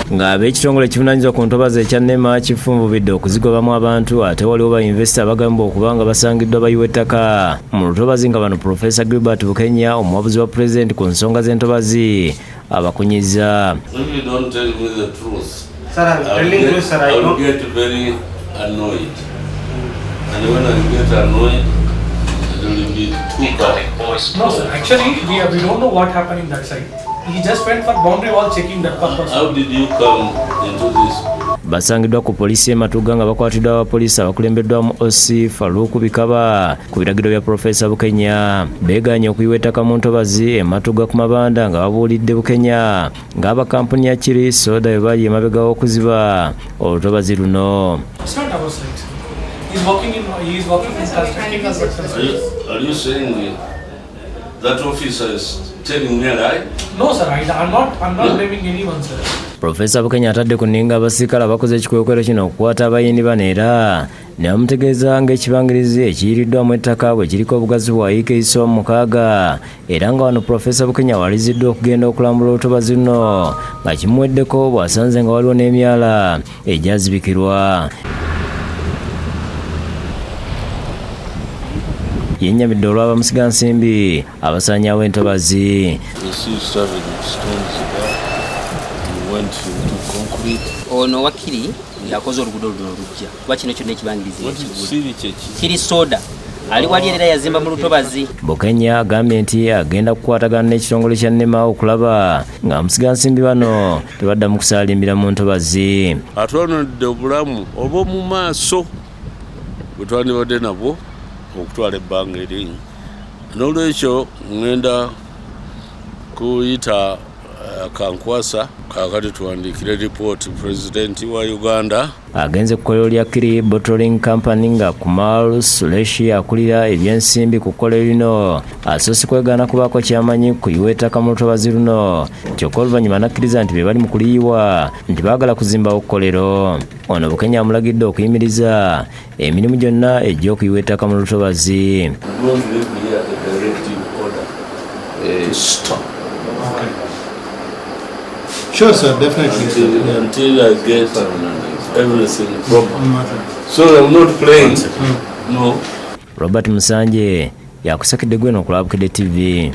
ng'ab'ekitongole kivunaanyizibwa ku ntobazi ekya NEMA kifunvubidde okuzigobamu abantu ate waliwo ba investor abagamba okubanga basangiddwa bayiwa ettaka mu lutobazi nga bano Professor Gilbert Bukenya omuwabuzi wa President ku nsonga z'entobazi abakunyiza. If you don't tell me the truth, sir, I'm telling you, sir, I will get very annoyed. And when I get annoyed, it will be too bad. No, sir. Actually, we don't know what happened in that side. He just went for boundary wall checking that purpose. How did you come into this? Basangiddwa ku poliisi e Matuga nga bakwatiddwa abapoliisi abakulembeddwamu OC Faruku Bikaba ku biragiro bya Professor Bukenya. Beeganye okuyiwa ettaka mu ntobazi e Matuga ku mabanda nga babuulidde Bukenya ng'aba kampuni ya Kiri Soda bwe bali emabega w'okuziba olutobazi luno. It's not our side. He's working in constructing us. Are you saying that officer is telling me a lie? No, sir. I'm not blaming anyone, sir. Professor Bukenya atadde ku nninga abasirikale abakoze ekikwekwero kino okukwata abayindi bano era ne bamutegeeza ng'ekibangirizi ekiyiriddwamu ettaka bwe kiriko obugazi bwa EK 6 era nga wano Professor Bukenya waliziddwa okugenda okulambula olutobazi luno nga kimuweddeko bw'asanze nga waliwo n'emyala egyazibikirwa. Yennyamidde olw'aba musigansimbi abasaanyaawo entobazi. Ono wakiri yakoze oluguudo luno olujja kuba kino kyonna ekibangirizi Kiri Soda ali wali era yazimba mu lutobazi. Bukenya agambye nti agenda kukwatagana n'ekitongole kya NEMA okulaba nga musigansimbi bano tebaddamu kusaalimbira mu ntobazi. Atwonodde obulamu obw'omu maaso bwe twandibadde nabwo okutwala ebbanga eringi. N'olwekyo ngenda kuyita kankwasa kakati tuwandiikire report President wa Uganda. Agenze ku kkolero lya Kiri Bottling Company nga Kumal Suleshi akulira ebyensimbi ku kkolero lino asoose kwegaana kubaako kyamanyi kuyiwa ettaka mu lutobazi luno kyokka oluvannyuma n'akkiriza nti be bali mu kuliyiwa nti baagala kuzimbawo kkolero. Ono Bukenya amulagidde okuyimiriza emirimu gyonna egy'okuyiwa ettaka mu lutobazi. Sure, sir, definitely. Until I get everything proper. So I'm not playing. No. Robert Musanje yakusakidde Gweno ku Lab TV.